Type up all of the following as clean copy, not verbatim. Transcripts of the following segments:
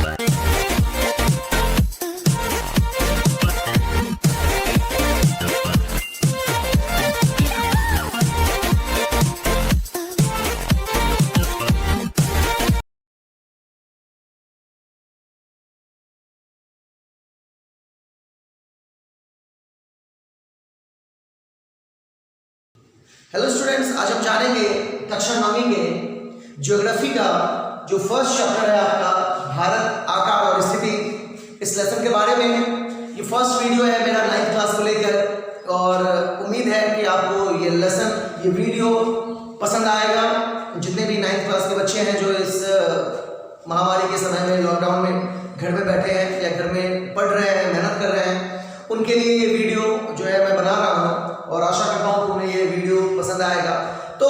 Hello students, आज हम जानेंगे कक्षा 9वीं के ज्योग्राफी का जो फर्स्ट चैप्टर है आपका भारत आकार और स्थिति, इस लेसन के बारे में। ये फर्स्ट वीडियो है मेरा 9th क्लास को लेकर और उम्मीद है कि आपको ये लेसन, ये वीडियो पसंद आएगा। जितने भी 9th क्लास के बच्चे हैं जो इस महामारी के समय में लॉकडाउन में घर में बैठे हैं या घर में पढ़ रहे हैं, मेहनत कर रहे हैं, उनके लिए ये वीडियो जो है मैं बना रहा हूँ और आशा करता हूँ कि उन्हें ये वीडियो पसंद आएगा। तो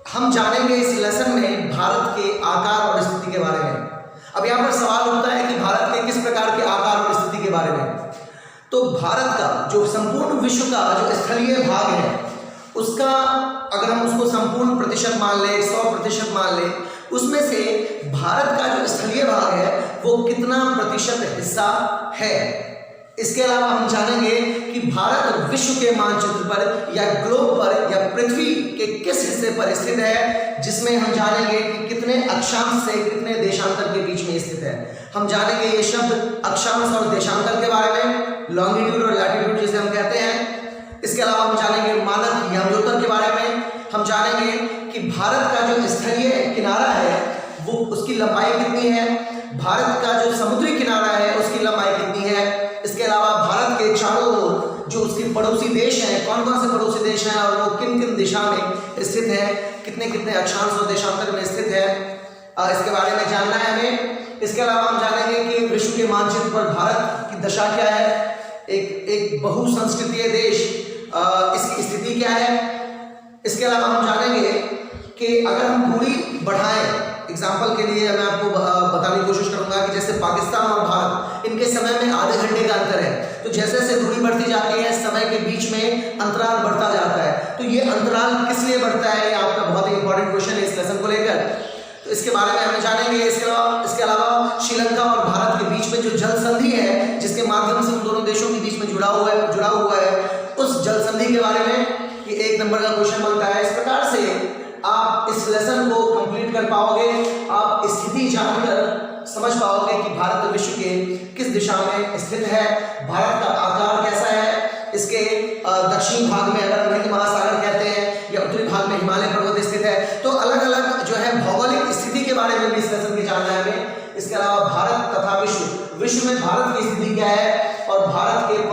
हम जानेंगे इस लेसन में भारत के आकार और स्थिति के बारे में। अब यहाँ पर सवाल उठता है कि भारत के किस प्रकार के आकार और स्थिति के बारे में। तो भारत का जो संपूर्ण विश्व का जो स्थलीय भाग है उसका अगर हम उसको संपूर्ण प्रतिशत मान लें, 100% मान लें, उसमें से भारत का जो स्थलीय भाग है वो कितना प्रतिशत हिस्सा है। इसके अलावा हम जानेंगे कि भारत विश्व के मानचित्र पर या ग्लोब पर या पृथ्वी के किस हिस्से पर स्थित है, जिसमें हम जानेंगे कि कितने अक्षांश से कितने देशांतर के बीच में स्थित है। हम जानेंगे ये शब्द अक्षांश और देशांतर के बारे में, लॉन्गिट्यूड और लैटिट्यूड जिसे हम कहते हैं। इसके अलावा हम जानेंगे मानक यमोत्तर के बारे में। हम जानेंगे कि भारत का जो स्थलीय किनारा है वो उसकी लंबाई कितनी है, भारत का जो समुद्री किनारा है उसकी लंबाई कितनी है। इसके अलावा भारत के चारों ओर जो उसके पड़ोसी देश हैं, कौन कौन से पड़ोसी देश हैं और वो किन किन दिशा में स्थित है, कितने कितने अक्षांश और देशांतर में स्थित है, इसके बारे में जानना है हमें। इसके अलावा हम जानेंगे कि विश्व के मानचित्र पर भारत की दशा क्या है, एक बहुसंस्कृतीय देश, इसकी स्थिति क्या है। इसके अलावा हम जानेंगे कि अगर हम दूरी बढ़ाएं, एग्जाम्पल के लिए मैं आपको बताने की कोशिश करूंगा कि जैसे पाकिस्तान और भारत, इनके समय में आधे घंटे का अंतर है। तो जैसे जैसे दूरी बढ़ती जाती है, समय के बीच में अंतराल बढ़ता जाता है। तो ये अंतराल किस लिए बढ़ता है, ये आपका बहुत ही इंपॉर्टेंट क्वेश्चन है इस लेसन को लेकर। तो इसके बारे में हम जानेंगे। इसके अलावा श्रीलंका और भारत के बीच में जो जल संधि है, जिसके माध्यम से उन दोनों देशों के बीच में जुड़ा हुआ है, उस जल संधि के बारे में ये 1 नंबर का क्वेश्चन बनता है। इस प्रकार से आप इस लेसन को कंप्लीट कर पाओगे, आप स्थिति जानकर समझ पाओगे कि भारत विश्व के किस दिशा में स्थित है, भारत का आकार कैसा है, इसके दक्षिण भाग में अगर हिंद महासागर कहते हैं या उत्तरी भाग में हिमालय पर्वत स्थित है। तो अलग अलग जो है भौगोलिक स्थिति के बारे में भी इस लेसन में जानना है हमें। इसके अलावा भारत तथा विश्व में भारत की स्थिति क्या है और भारत के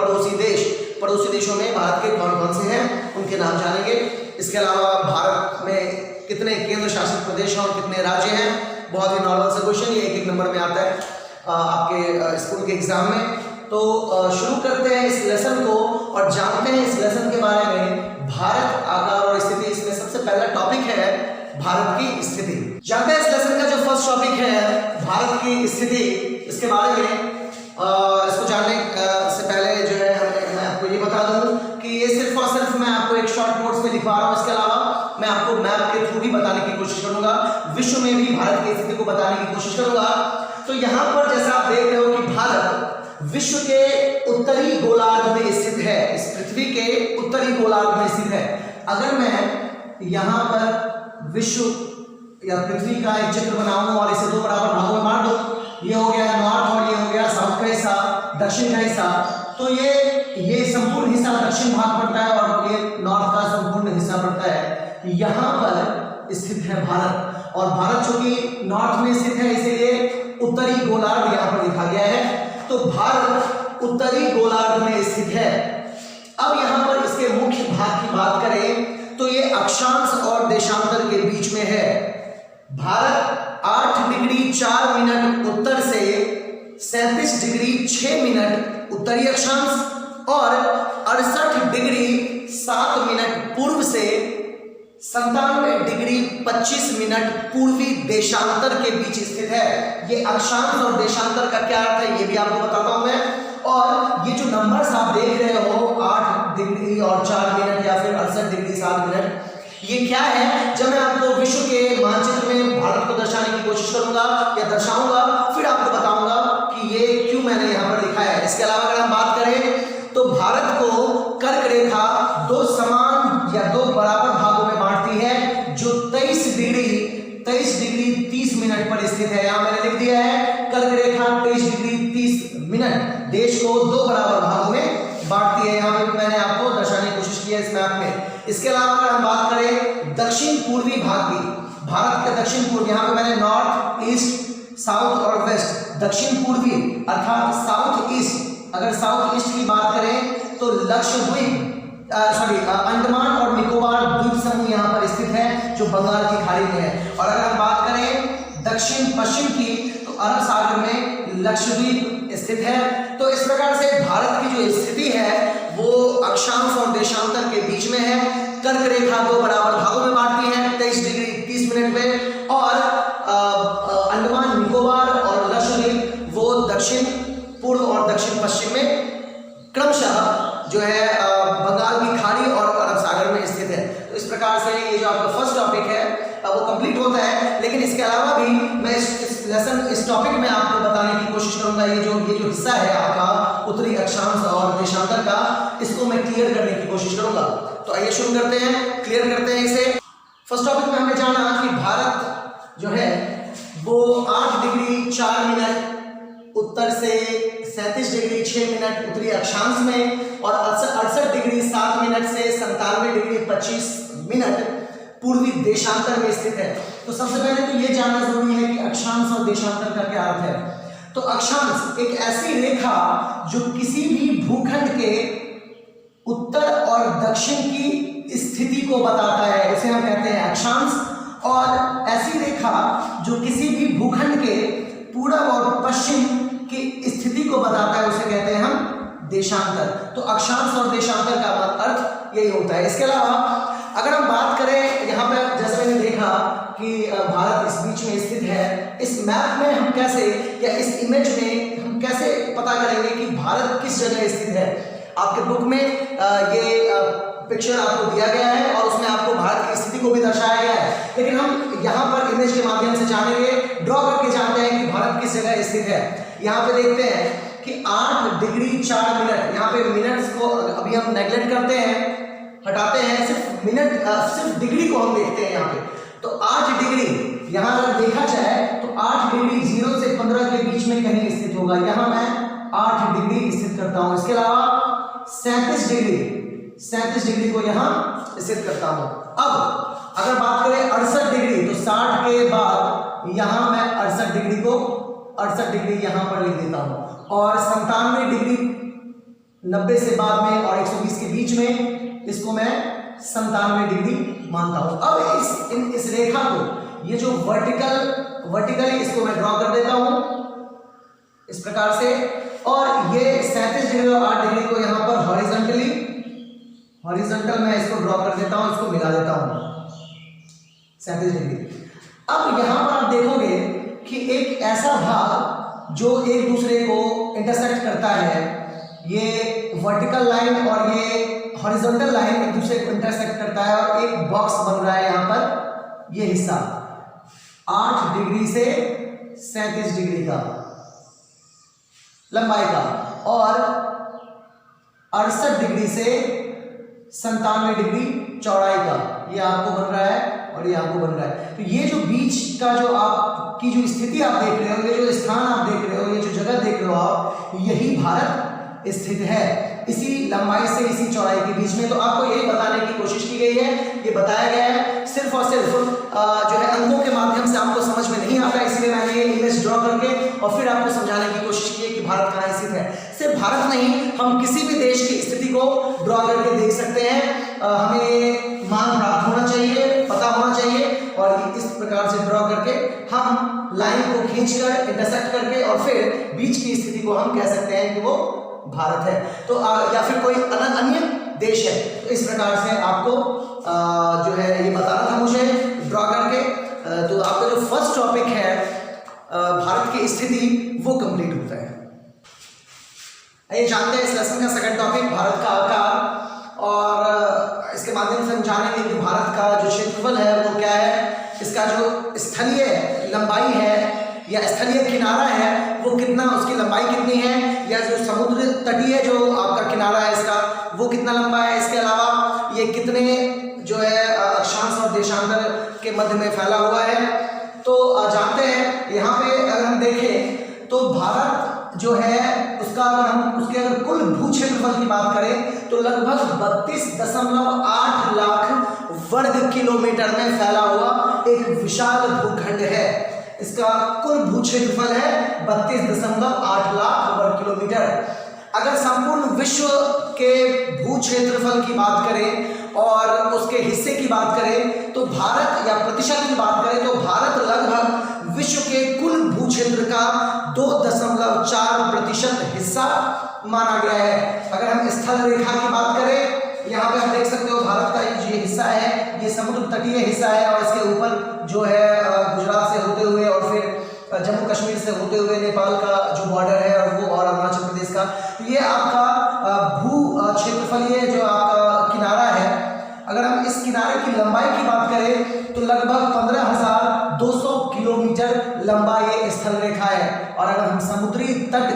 पड़ोसी देशों में भारत के कौन कौन से हैं, उनके नाम जानेंगे। इसके अलावा भारत में कितने केंद्र शासित प्रदेश हैं और कितने राज्य हैं, बहुत ही नॉर्मल सा क्वेश्चन, ये 1 नंबर में आता है आपके स्कूल के एग्जाम में। तो शुरू करते हैं इस लेसन को और जानते हैं इस लेसन के बारे में, भारत आकार और स्थिति। इसमें सबसे पहला टॉपिक है भारत की स्थिति। जानते हैं इस लेसन का जो फर्स्ट टॉपिक है भारत की स्थिति, इसके बारे में इसको जानने से पहले जो है मैं आपको ये बता दूं कि ये सिर्फ और सिर्फ मैं आपको एक शॉर्ट नोट्स में लिखवा रहा हूँ। इसके अलावा मैं आपको मैप के थ्रू भी बताने की कोशिश करूंगा, विश्व में भी भारत की स्थिति को बताने की कोशिश करूंगा। तो यहाँ पर जैसा आप देख रहे हो कि भारत विश्व के उत्तरी गोलार्ध में स्थित है, इस पृथ्वी के उत्तरी गोलार्ध में स्थित है। अगर मैं यहाँ पर विश्व या पृथ्वी का एक चित्र बनाऊं और इसे 2 बराबर भागों में बांट दूं, ये हो गया नॉर्थ और ये हो गया साउथ का हिस्सा, दक्षिण का हिस्सा। तो ये संपूर्ण हिस्सा दक्षिण भाग पड़ता है और ये नॉर्थ का संपूर्ण हिस्सा पड़ता है। यहाँ पर स्थित है भारत, और भारत चूंकि नॉर्थ में स्थित है इसलिए उत्तरी गोलार्ध यहाँ पर लिखा गया है। तो भारत उत्तरी गोलार्ध में स्थित है। अब यहाँ पर इसके मुख्य भाग की बात करें तो ये अक्षांश और देशांतर के बीच में है। भारत 8 डिग्री 4 मिनट उत्तर से 37 डिग्री 6 मिनट उत्तरी अक्षांश और 68 डिग्री 7 मिनट पूर्व से 97 डिग्री 25 मिनट पूर्वी देशांतर के बीच स्थित है। ये अक्षांश और देशांतर का क्या अर्थ है ये भी आपको बताता हूं मैं। और ये जो नंबर्स आप देख रहे हो 8 डिग्री और 4 मिनट या फिर 68 डिग्री 7 मिनट, ये क्या है? जब मैं आपको विश्व के मानचित्र में भारत को दर्शाने की कोशिश करूंगा या दर्शाऊंगा फिर आपको बताऊंगा लिख दिया है, कर्क रेखा 23 डिग्री 30 मिनट देश को 2 बराबर भागों में बांटती है। यहाँ पे मैंने आपको दर्शाने की कोशिश की है इस मैप में। इसके अलावा अगर हम बात करें दक्षिण पूर्वी भाग की, भारत के दक्षिण पूर्व, यहाँ पे मैंने नॉर्थ, ईस्ट, साउथ और वेस्ट, दक्षिण पूर्वी अर्थात साउथ ईस्ट। अगर साउथ ईस्ट की बात करें तो लक्षद्वीप अंडमान और निकोबार द्वीप समूह यहाँ पर स्थित है जो बंगाल की खाड़ी में है। और अगर हम बात करें दक्षिण पश्चिम की तो अरब सागर में लक्षद्वीप स्थित है। तो इस प्रकार से भारत की जो स्थिति है वो अक्षांश और देशांतर के बीच में है। कर्क रेखा 2 बराबर भागों में बांटती है 23 डिग्री 30 मिनट में, और अंडमान निकोबार और लक्षद्वीप वो दक्षिण पूर्व और दक्षिण पश्चिम में क्रमशः जो है बंगाल की खाड़ी और अरब सागर में स्थित है। तो इस प्रकार से ये जो आपका फर्स्ट टॉपिक है वो कंप्लीट होता है। लेकिन इसके अलावा भी मैं इस टॉपिक में आपको बताने की कोशिश करूंगा, ये जो हिस्सा है आपका उत्तरी अक्षांश और देशांतर का, इसको मैं क्लियर करने की कोशिश करूंगा। तो आइए शुरू करते हैं, क्लियर करते हैं इसे। फर्स्ट टॉपिक में हमने जाना कि भारत जो है वो 8 डिग्री 4 मिनट उत्तर से 37 डिग्री 6 मिनट उत्तरी अक्षांश में और 68 डिग्री 7 मिनट से 97 डिग्री 25 मिनट पूर्वी देशांतर में स्थित है। तो सबसे पहले तो ये जानना जरूरी है कि अक्षांश और देशांतर का क्या अर्थ है। तो अक्षांश एक ऐसी रेखा जो किसी भी भूखंड के उत्तर और दक्षिण की स्थिति को बताता है, उसे हम कहते हैं अक्षांश। और ऐसी रेखा जो किसी भी भूखंड के पूर्व और पश्चिम की स्थिति को बताता है, उसे कहते हैं हम देशांतर। तो अक्षांश और देशांतर का अर्थ यही होता है। इसके अलावा अगर हम बात करें, यहाँ पे जैसे मैंने देखा कि भारत इस बीच में स्थित है, इस मैप में हम कैसे या इस इमेज में हम कैसे पता करेंगे कि भारत किस जगह स्थित है। आपके बुक में ये पिक्चर आपको दिया गया है और उसमें आपको भारत की स्थिति को भी दर्शाया गया है, लेकिन हम यहाँ पर इमेज के माध्यम से जानेंगे, ड्रॉ करके जानते हैं कि भारत किस जगह स्थित है। यहाँ पे देखते हैं कि 8 डिग्री 4 मिनट, यहाँ पे मिनट्स को अभी हम नेगलेक्ट करते हैं, हटाते हैं, सिर्फ मिनट सिर्फ डिग्री को हम देखते हैं यहाँ पे। तो 8 डिग्री यहाँ अगर देखा जाए तो 8 डिग्री 0 से 15 के बीच में कहीं स्थित होगा। यहाँ मैं 8 डिग्री स्थित करता हूँ। इसके अलावा 37 डिग्री को यहाँ स्थित करता हूँ। अब अगर बात करें 68 डिग्री, तो 60 के बाद यहाँ मैं 68 डिग्री को 68 डिग्री यहाँ पर लिख देता हूँ। और 97 डिग्री 90 से बाद में और 120 के बीच में इसको मैं 97 डिग्री मानता हूँ। अब इस रेखा को, ये जो वर्टिकली इसको मैं ड्रॉ कर देता हूँ इस प्रकार से, और ये 37 डिग्री और 8 डिग्री को यहाँ पर हॉरिजॉन्टल मैं इसको ड्रॉ कर देता हूँ, इसको मिला देता हूँ 37 डिग्री। अब यहाँ पर आप देखोगे कि एक ऐसा भाग जो एक दूसरे को इंटरसेक्ट करता है, ये वर्टिकल लाइन और ये हॉरिजॉन्टल लाइन एक दूसरे को इंटरसेक्ट करता है और एक बॉक्स बन रहा है यहाँ पर, ये हिस्सा 8 डिग्री से 37 डिग्री का लंबाई का और 68 डिग्री से 97 डिग्री चौड़ाई का, ये आपको बन रहा है और ये आपको बन रहा है। तो ये जो बीच का जो आपकी जो स्थिति आप देख रहे हो, ये जो स्थान आप देख रहे हो, ये जो जगह देख रहे हो आप, यही भारत स्थित है, इसी लंबाई से इसी चौड़ाई के बीच में। तो आपको यही बताने की कोशिश की गई है, ये बताया गया है, सिर्फ और सिर्फ जो है अंकों के माध्यम से आपको समझ में नहीं आता, इसलिए मैंने ये इमेज ड्रॉ करके और फिर आपको समझाने की कोशिश की है कि भारत कहाँ स्थित है। सिर्फ भारत नहीं, हम किसी भी देश की स्थिति को ड्रॉ करके देख सकते हैं। हमें मान प्राप्त होना चाहिए, पता होना चाहिए, और इस प्रकार से ड्रॉ करके हम लाइन को खींचकर इंटरसेक्ट करके और फिर बीच की स्थिति को हम कह सकते हैं कि वो भारत है, तो या फिर कोई अन्य देश है। तो इस प्रकार से आपको जो है ये बताना था मुझे ड्रॉ करके। तो आपका जो फर्स्ट टॉपिक है भारत की स्थिति, वो कंप्लीट होता है। आइए जानते हैं इस लेसन का सेकंड टॉपिक, भारत का आकार, और इसके माध्यम से हम जानेंगे कि भारत का जो क्षेत्रफल है वो क्या है, इसका जो स्थलीय लंबाई है या स्थलीय किनारा है वो कितना, उसकी लंबाई कितनी है, या जो समुद्र तटीय जो आपका किनारा है इसका वो कितना लंबा है। इसके अलावा ये कितने जो है अक्षांश और देशांतर के मध्य में फैला हुआ है। तो जानते हैं यहाँ पे अगर हम देखें भारत जो है उसका अगर हम उसके अगर कुल भू क्षेत्रफल की बात करें तो लगभग 32.8 लाख वर्ग किलोमीटर में फैला हुआ एक विशाल भूखंड है। इसका कुल भू क्षेत्रफल है 32.8 लाख वर्ग किलोमीटर। अगर संपूर्ण विश्व के भू क्षेत्रफल की बात करें और उसके हिस्से की बात करें तो भारत, या प्रतिशत की बात करें तो भारत लगभग विश्व के कुल भू क्षेत्र का 2.4% हिस्सा माना गया है। अगर हम स्थल रेखा की बात करें, यहाँ पे आप देख सकते हो भारत का ये हिस्सा है, ये समुद्र तटीय हिस्सा है और इसके ऊपर जो है गुजरात से होते हुए और फिर जम्मू कश्मीर से होते हुए नेपाल का जो बॉर्डर है और वो और अरुणाचल प्रदेश का, ये आपका भू क्षेत्रफल, ये जो आपका किनारा है, अगर हम इस किनारे की लंबाई की बात करें तो लगभग 15,200 किलोमीटर लंबा ये स्थल रेखा है। और अगर हम समुद्री तट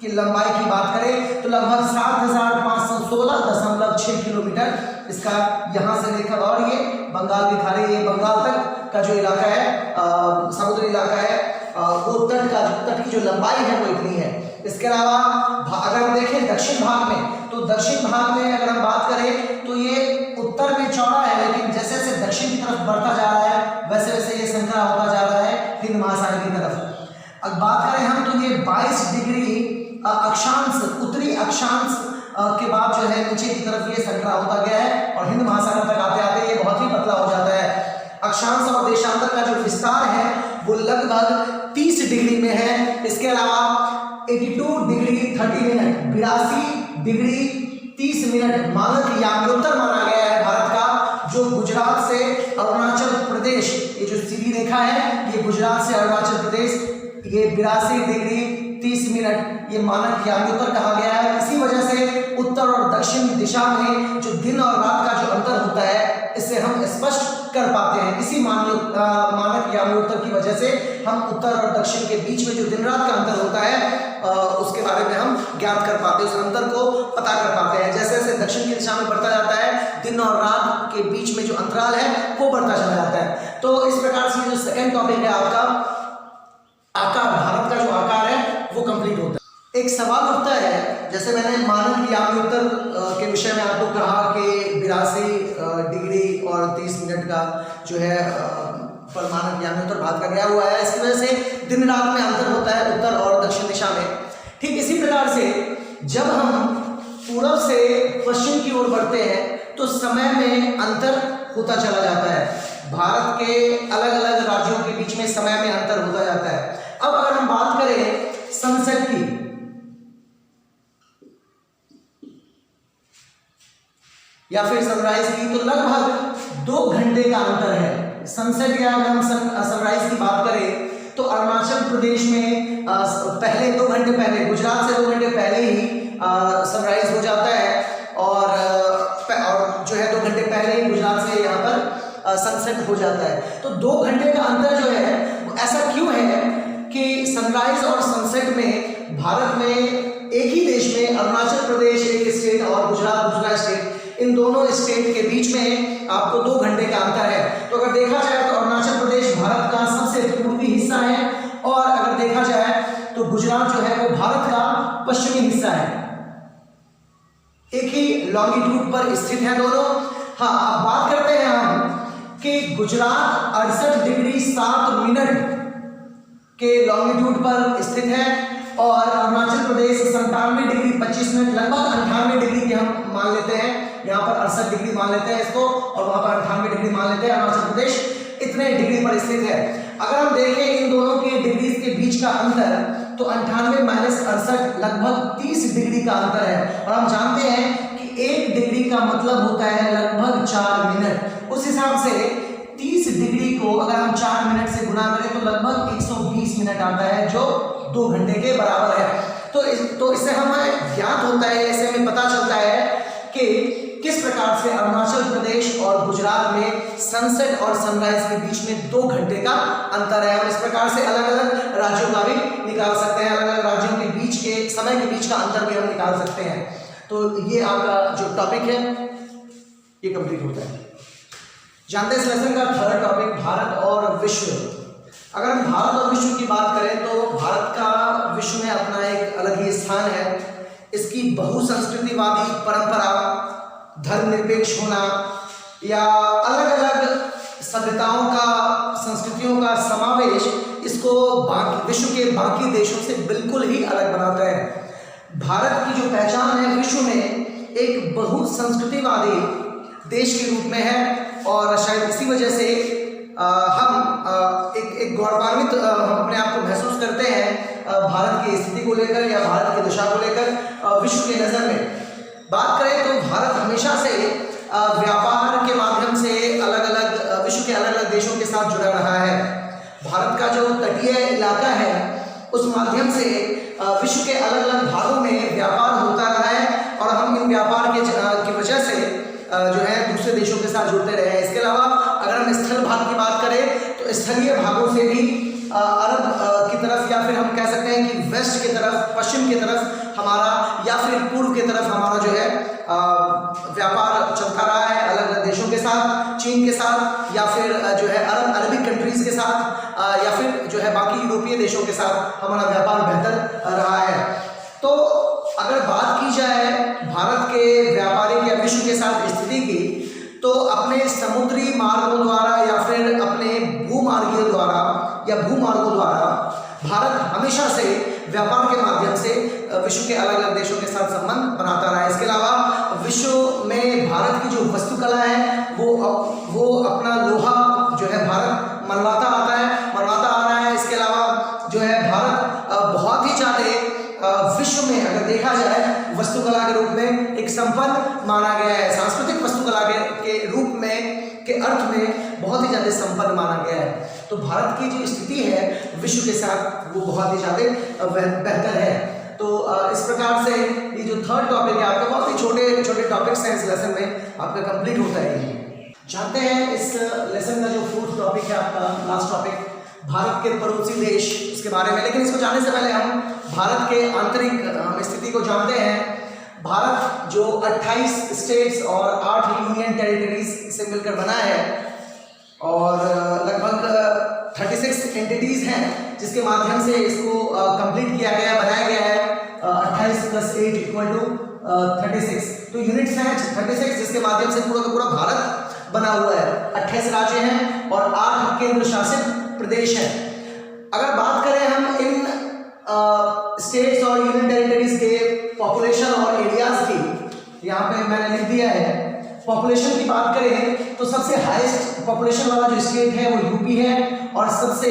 की लंबाई की बात करें तो लगभग 7,516.6 किलोमीटर इसका यहाँ से लेकर, और ये बंगाल की खाड़ी, ये बंगाल तक का जो इलाका है, समुद्री इलाका है, वो तट की जो लंबाई है वो इतनी है। इसके अलावा अगर हम देखें दक्षिण भाग में, तो दक्षिण भाग में अगर हम बात करें तो ये उत्तर में चौड़ा है, लेकिन जैसे जैसे दक्षिण की तरफ बढ़ता जा रहा है वैसे वैसे ये संकरा होता जा रहा है हिंद महासागर की तरफ। अब बात करें हम तो ये 22 डिग्री अक्षांश, उत्तरी अक्षांश के बाद जो है नीचे की तरफ ये संकरा होता गया है और हिंद महासागर तक आते आते ये बहुत ही पतला हो जाता है। अक्षांश और देशांतर का जो विस्तार है वो लगभग 30 डिग्री में है। इसके अलावा 82 डिग्री 30 मिनट, 82 डिग्री 30 मिनट मानक याम्योत्तर माना गया है भारत का, जो गुजरात से अरुणाचल प्रदेश, ये जो सीधी रेखा है ये गुजरात से अरुणाचल प्रदेश, ये 82 डिग्री 30 मिनट ये मानक याम्योत्तर कहा गया है। इसी वजह से उत्तर और दक्षिण दिशा में जो दिन और रात का जो अंतर होता है इससे हम स्पष्ट कर पाते हैं। इसी मानक याम्योत्तर की वजह से हम उत्तर और दक्षिण के बीच में जो दिन रात का अंतर होता है उसके बारे में हम ज्ञात कर पाते हैं, उस अंतर को पता कर पाते हैं। जैसे जैसे दक्षिण की दिशा में बढ़ता जाता है दिन और रात के बीच में जो अंतराल है वो बढ़ता चला जाता है। तो इस प्रकार से जो सेकंड टॉपिक है आपका आकार, भारत का जो आकार है वो कंप्लीट होता है। एक सवाल उठता है, जैसे मैंने मानक याम्योत्तर के विषय में आपको कहा कि 82 डिग्री और 30 मिनट का जो है पर मानक याम्योत्तर भारत का गया हुआ है, इसकी वजह से दिन रात में अंतर होता है उत्तर और दक्षिण दिशा में। ठीक इसी प्रकार से जब हम पूर्व से पश्चिम की ओर बढ़ते हैं तो समय में अंतर होता चला जाता है। भारत के अलग अलग राज्यों के बीच में समय में अंतर होता जाता है। अब अगर हम बात करें सनसेट की, या फिर सनराइज की, तो लगभग 2 घंटे का अंतर है। सनसेट या अगर हम सनराइज की बात करें तो अरुणाचल प्रदेश में पहले 2 घंटे पहले, गुजरात से 2 घंटे पहले ही सनराइज हो जाता है और जो है 2 घंटे पहले ही गुजरात से यहाँ पर सनसेट हो जाता है। तो 2 घंटे का अंतर जो है वो ऐसा क्यों है कि सनराइज और सनसेट में भारत में एक ही देश में अरुणाचल प्रदेश एक स्टेट और गुजरात दूसरा स्टेट, इन दोनों स्टेट के बीच में आपको 2 घंटे का अंतर है। तो अगर देखा जाए तो अरुणाचल प्रदेश भारत का सबसे पूर्वी हिस्सा है और अगर देखा जाए तो गुजरात जो है वो भारत का पश्चिमी हिस्सा है। एक ही लॉन्गिट्यूड पर स्थित है दोनों। हाँ, अब बात करते हैं हम कि गुजरात 68 डिग्री 7 मिनट के लॉन्गिट्यूड पर स्थित है और अरुणाचल प्रदेश 97 डिग्री 25 मिनट, लगभग 98 डिग्री की हम मान लेते हैं, यहाँ पर 68 डिग्री मान लेते हैं इसको और वहां पर 98 डिग्री मान लेते हैं। अरुणाचल प्रदेश इतने डिग्री पर स्थित है। अगर हम देखें इन दोनों के डिग्री के बीच का अंतर तो 98 माइनस 68 लगभग 30 डिग्री का अंतर है और हम जानते हैं कि 1 डिग्री का मतलब होता है लगभग 4 मिनट। उस हिसाब से 30 डिग्री को अगर हम 4 मिनट से गुणा करें तो लगभग 120 मिनट आता है, जो 2 घंटे के बराबर है। तो इससे हमें ज्ञात होता है, इससे हमें पता चलता है कि किस प्रकार से अरुणाचल प्रदेश और गुजरात में सनसेट और सनराइज के बीच में 2 घंटे का अंतर है। हम इस प्रकार से अलग अलग राज्यों का भी निकाल सकते हैं, अलग अलग राज्यों के बीच के समय के बीच का अंतर भी हम निकाल सकते हैं। तो ये आपका जो टॉपिक है ये कंप्लीट होता है। जानते हैं इस लेसन का थर्ड टॉपिक भारत और विश्व। अगर हम भारत और विश्व की बात करें तो भारत का विश्व इसकी बहुसंस्कृतिवादी परंपरा, धर्मनिरपेक्ष होना या अलग अलग सभ्यताओं का, संस्कृतियों का समावेश इसको विश्व के बाकी देशों से बिल्कुल ही अलग बनाता है। भारत की जो पहचान है विश्व में एक बहुसंस्कृतिवादी देश के रूप में है और शायद इसी वजह से हम एक गौरवान्वित अपने आप को महसूस करते हैं भारत की स्थिति को लेकर या भारत की दिशा को लेकर विश्व की नज़र में। बात करें तो भारत हमेशा से व्यापार के माध्यम से अलग अलग विश्व के अलग अलग देशों के साथ जुड़ा रहा है। भारत का जो तटीय इलाका है उस माध्यम से विश्व के अलग अलग भागों में व्यापार होता रहा है और हम इन व्यापार की वजह से जो है दूसरे देशों के साथ जुड़ते रहे हैं। इसके अलावा अगर हम स्थल भाग की बात करें तो स्थलीय भागों से भी अरब की तरफ या फिर हम कह सकते हैं कि वेस्ट की तरफ, पश्चिम की तरफ हमारा या फिर पूर्व की तरफ हमारा जो है व्यापार चलता रहा है अलग अलग देशों के साथ, चीन के साथ या फिर जो है अरबिक कंट्रीज के साथ या फिर जो है बाकी यूरोपीय देशों के साथ हमारा व्यापार बेहतर रहा है। तो अगर बात की जाए भारत के व्यापारिक या विश्व के साथ स्थिति की, तो अपने समुद्री मार्गों द्वारा या फिर अपने भूमार्गों द्वारा भारत हमेशा से व्यापार के माध्यम से विश्व के अलग अलग देशों के साथ संबंध बनाता रहा है। इसके अलावा विश्व में भारत की जो वस्तुकला है वो अपना लोहा जो है भारत मनवाता आ रहा है। इसके अलावा जो है भारत बहुत ही ज़्यादा विश्व में अगर देखा जाए वस्तुकला के रूप में एक संपन्न माना गया है, सांस्कृतिक वस्तुकला के रूप में के अर्थ में बहुत ही ज़्यादा संपन्न माना गया है। तो भारत की जो स्थिति है विश्व के साथ वो बहुत ही ज़्यादा बेहतर है। तो इस प्रकार से ये जो थर्ड टॉपिक है आपका, बहुत ही छोटे छोटे टॉपिक्स हैं इस लेसन में आपका कंप्लीट होता है। जानते हैं इस लेसन का जो फोर्थ टॉपिक है आपका, लास्ट टॉपिक, भारत के पड़ोसी देश, उसके बारे में। लेकिन इसको जानने से पहले हम भारत के आंतरिक स्थिति को जानते हैं। भारत जो 28 स्टेट्स और 8 यूनियन टेरिटरीज से मिलकर बना है और लगभग 36 एंटिटीज हैं जिसके माध्यम से इसको कंप्लीट किया गया, बनाया गया है। 28 + 8 = 36। तो यूनिट्स हैं 36 जिसके माध्यम से पूरा का पूरा भारत बना हुआ है। 28 राज्य हैं और 8 केंद्र शासित प्रदेश हैं। अगर बात करें हम इन स्टेट्स और यूनियन टेरिटरीज के पॉपुलेशन और एरियाज की, यहाँ पे मैंने लिख दिया है। पॉपुलेशन की बात करें तो सबसे हाईएस्ट पॉपुलेशन वाला जो स्टेट है वो यूपी है और सबसे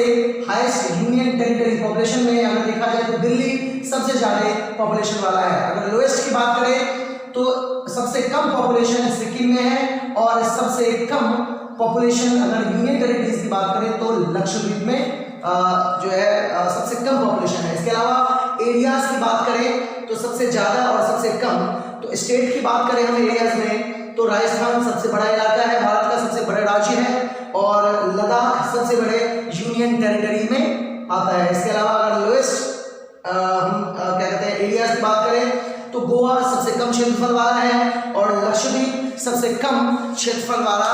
हाईएस्ट यूनियन टेरिटरी पॉपुलेशन में अगर देखा जाए तो दिल्ली सबसे ज़्यादा पॉपुलेशन वाला है। अगर लोएस्ट की बात करें तो सबसे कम पॉपुलेशन सिक्किम में है और सबसे कम पॉपुलेशन अगर यूनियन टेरिटरीज की बात करें तो लक्षद्वीप में जो है सबसे कम पॉपुलेशन है। इसके अलावा एरियाज की बात करें तो सबसे ज़्यादा और सबसे कम, तो स्टेट की बात करें हम एरियाज में तो राजस्थान सबसे बड़ा इलाका है, भारत का सबसे बड़ा राज्य है और लद्दाख सबसे बड़े यूनियन टेरिटरी में आता है। इसके अलावा अगर लोएस्ट हम क्या कहते हैं एरियाज की बात करें तो गोवा सबसे कम क्षेत्रफल वाला है और लक्षद्वीप सबसे कम क्षेत्रफल वाला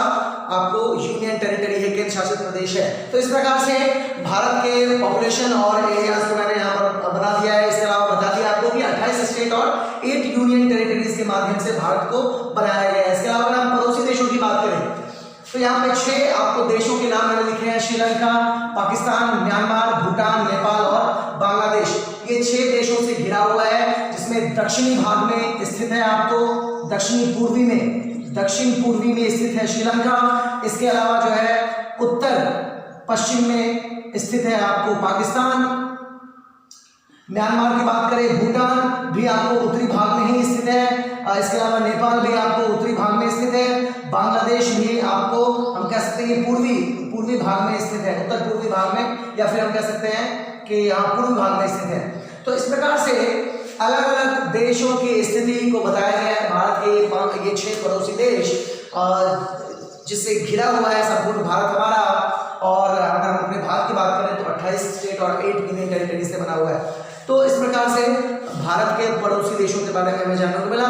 आपको यूनियन टेरिटरी है, केंद्र शासित प्रदेश है। तो इस प्रकार से भारत के पॉपुलेशन और एरियाज को मैंने यहाँ पर बना दिया है। इसके अलावा बता दिया आपको कि 28 स्टेट और 8 यूनियन टेरिटरीज के माध्यम से भारत को बनाया गया है। इसके अलावा अगर हम पड़ोसी देशों की बात करें तो यहाँ पे 6 आपको देशों के नाम मैंने लिखे हैं, श्रीलंका, पाकिस्तान, म्यांमार, भूटान, नेपाल और बांग्लादेश। ये 6 देशों से घिरा हुआ है जिसमें दक्षिणी भाग में स्थित है आपको दक्षिण पूर्वी में स्थित है श्रीलंका। इसके अलावा जो है उत्तर पश्चिम में स्थित है आपको पाकिस्तान। म्यांमार की बात करें, भूटान भी आपको उत्तरी भाग में ही स्थित है। इसके अलावा नेपाल भी आपको उत्तरी भाग में स्थित है। बांग्लादेश भी आपको हम कह सकते हैं पूर्वी भाग में स्थित है, उत्तर पूर्वी भाग में, या फिर हम कह सकते हैं कि यहाँ पूर्वी भाग में स्थित है। तो इस प्रकार से अलग अलग देशों की स्थिति को बताया गया है। भारत के ये 6 पड़ोसी देश जिससे घिरा हुआ है संपूर्ण भारत हमारा। और अगर हम अपने भारत की बात करें तो 28 स्टेट और 8 यूनियन टेरिटरी से बना हुआ है। तो इस प्रकार से भारत के पड़ोसी देशों के बारे में हमें जानने को मिला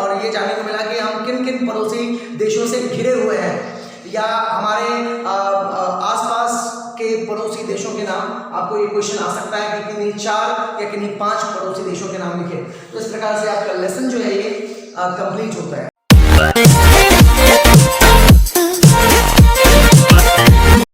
और ये जानने को मिला कि हम किन किन पड़ोसी देशों से घिरे हुए हैं या हमारे आसपास के पड़ोसी देशों के नाम, आपको ये क्वेश्चन आ सकता है कि किन्हीं 4 या किन्हीं 5 पड़ोसी देशों के नाम लिखे। तो इस प्रकार से आपका लेसन जो है ये कंप्लीट होता है।